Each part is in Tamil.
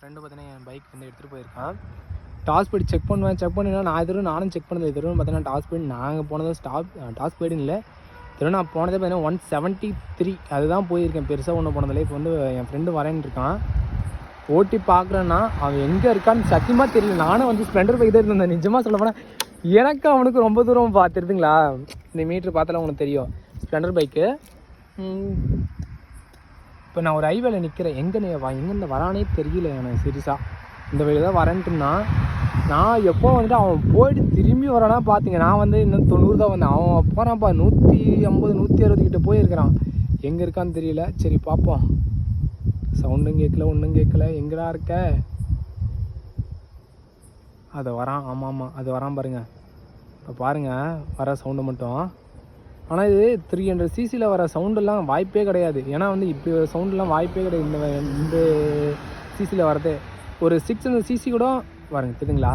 ஃப்ரெண்டு பார்த்தீங்கன்னா என் பைக் வந்து எடுத்துகிட்டு போயிருக்கான். டாப் ஸ்பீடு செக் பண்ணுவேன் நானும் செக் பண்ணது. பார்த்தீங்கன்னா டாப் ஸ்பீடு நாங்கள் போனது டாப் ஸ்பீடுன்னு இல்லை, நான் போனதே பார்த்தீங்கன்னா 173 அதுதான் போயிருக்கேன். பெருசாக ஒன்றும் போனதில்லை. இப்போ வந்து என் ஃப்ரெண்டு வரேன்னு இருக்கான், ஓட்டி பார்க்குறேன்னா அவன் எங்கே இருக்கான்னு சத்தியமாக தெரியல. நானும் வந்து ஸ்ப்ளெண்டர் பைக் தான் இருந்தேன். நிஜமாக சொல்ல போனால் எனக்கு அவனுக்கு ரொம்ப தூரம் பார்த்துருதுங்களா, இந்த மீட்ரு பார்த்தாலும் அவனுக்கு தெரியும் ஸ்ப்ளெண்டர் பைக்கு. இப்போ நான் ஒரு ஹைவேல நிற்கிறேன், எங்கேருந்து வரானே தெரியல எனக்கு சீரியஸாக. இந்த வழியில் தான் வரேன்ட்டுன்னா நான் எப்போ வந்துட்டு அவன் போயிட்டு திரும்பி வரானா பார்த்திங்க. நான் வந்து இன்னும் 90 தான் வந்தேன். அவன் போகிறான்ப்பா 150 160 கிட்ட போயிருக்கிறான். எங்கே இருக்கான்னு தெரியல. சரி பார்ப்போம். சவுண்டும் கேட்கல, ஒன்றும் கேட்கல. எங்கடா இருக்க? அதை வரான். ஆமாம் அது வரான் பாருங்க. இப்போ பாருங்கள் வர சவுண்டு மட்டும். ஆனால் இது 300cc வர சவுண்டெல்லாம் வாய்ப்பே கிடையாது. ஏன்னா வந்து இப்போ சவுண்டெல்லாம் வாய்ப்பே கிடையாது இந்த சிசியில் வரது. ஒரு 600cc கூட பாருங்க தெரியுதுங்களா,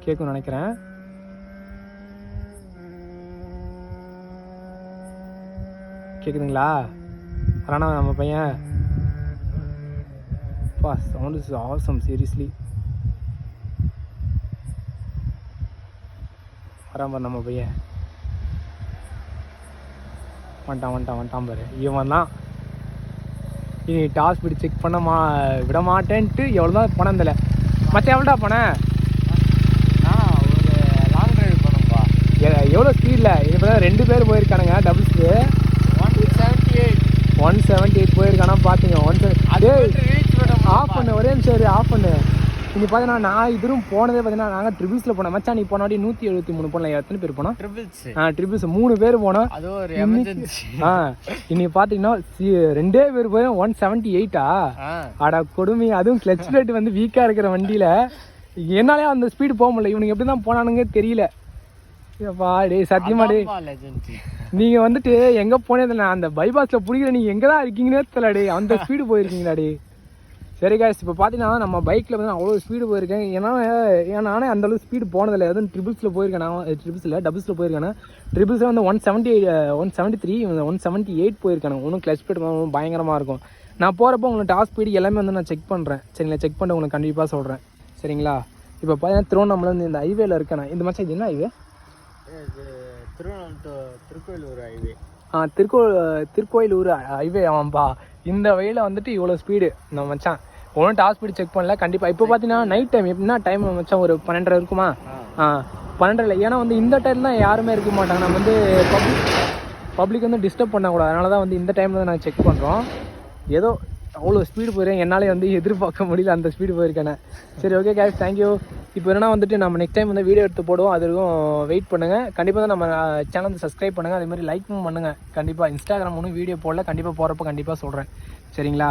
கேட்கும்னு நினைக்கிறேன். கேட்குதுங்களா? வரானா நம்ம பையன்? பா சவுண்ட் இஸ் ஆசம் சீரியஸ்லி. வரான் நம்ம பையன். வந்துட்டான் பாரு. இவன் தான் இனி டாப் ஸ்பீடு செக் பண்ண விட மாட்டேன்ட்டு எவ்வளோ தான் பணம் இல்லை. மற்ற எவ்வளோடா போனேன்? ஒரு லாங் ட்ரைவ் போனோம்ப்பா. எவ்வளோ ஸ்பீடில்? இப்போ 2 பேர் போயிருக்கானுங்க டபுள்ஸு. 178 போயிருக்கானா பார்த்துங்க. 178 ஆஃப் பண்ணு, ஒரே நிமிஷம் ஆஃப் பண்ணு. இன்னைக்கு பார்த்தீங்கன்னா நான் இதுவும் போனதே பார்த்தீங்கன்னா நாங்கள் ட்ரிபிள்ஸில் போனோம். மச்சான் நீ போனாடி 173 போனோம். எத்தனை பேர் போனோம்? ட்ரிபிள்ஸ் 3 பேர் போனோம். அது ஒரு எமர்ஜென்சி. இன்னைக்கு பார்த்தீங்கன்னா 2 பேர் போய் 178. அடா கொடுமை. அதுவும் கிளச் பிளேட் வந்து வீக்காக இருக்கிற வண்டியில் என்னாலே அந்த ஸ்பீடு போக முடியல. இவனுக்கு எப்படி தான் போனானுங்க தெரியல. டே சத்தியமா டே, நீங்கள் வந்துட்டு எங்கே போனே அந்த பைபாஸில் பிடிக்கிற நீங்கள் எங்கே தான் இருக்கீங்கன்னே தெரியல டே. அந்த ஸ்பீடு போயிருக்கீங்களா டே? சரி காய்ஸ், இப்போ பார்த்தீங்கன்னா நம்ம பைக்கில் வந்து அவ்வளோ ஸ்பீடு போயிருக்கேன். ஏன்னா நானே அந்தளவு ஸ்பீடு போனதில்லை. எதுவும் ட்ரிபிள்ஸில் போயிருக்கேன். நான் டபுள்ஸில் போயிருக்கேன். ட்ரிபிள்ஸில் வந்து 173 178 போயிருக்கேன். இன்னும் கிளச் ஸ்பீடு பயங்கரமாக இருக்கும். நான் போகிறப்போ உங்களுக்கு டாப் ஸ்பீடு எல்லாமே வந்து நான் செக் பண்ணுறேன். சரிங்களா? செக் பண்ணிட்டு உங்களுக்கு கண்டிப்பாக சொல்கிறேன். சரிங்களா? இப்போ பார்த்தீங்கன்னா திருவண்ணாமலை வந்து இந்த ஹைவேல இருக்கேன். இந்த மச்சம் இது என்ன highway? Tirukkoyilur highway. Tirukkoyilur highway. ஆமாம்பா. இந்த வழியில் வந்துட்டு இவ்வளோ ஸ்பீடு நம்ம மச்சான் ஒன்றும் டாப் ஸ்பீடு செக் பண்ணல கண்டிப்பாக. இப்போ பார்த்தீங்கன்னா நைட் டைம் எப்படின்னா டைம் மச்சான் ஒரு 12:30 இருக்குமா? 12:30. ஏன்னா வந்து இந்த டைம் தான் யாருமே இருக்க மாட்டாங்க. நம்ம வந்து பப்ளிக் வந்து டிஸ்டர்ப் பண்ணக்கூடாது. அதனால தான் வந்து இந்த டைமில் தான் நாங்கள் செக் பண்ணுறோம். ஏதோ அவ்வளோ ஸ்பீடு போயிருக்கேன். என்னாலே வந்து எதிர்பார்க்க முடியல அந்த ஸ்பீடு போயிருக்கேனே. சரி ஓகே guys, தேங்க்யூ. இப்போ என்னன்னா வந்துட்டு நம்ம நெக்ஸ்ட் டைம் வந்து வீடியோ எடுத்து போடுவோம். அது வரைக்கும் வெயிட் பண்ணுங்கள். கண்டிப்பாக தான் நம்ம சேனல் வந்து சப்ஸ்கிரைப் பண்ணுங்கள். அதேமாதிரி லைக்கும் பண்ணுங்கள். கண்டிப்பாக இன்ஸ்டாகிராம் ஒன்றும் வீடியோ போடல, கண்டிப்பாக போகிறப்ப கண்டிப்பாக சொல்கிறேன். சரிங்களா?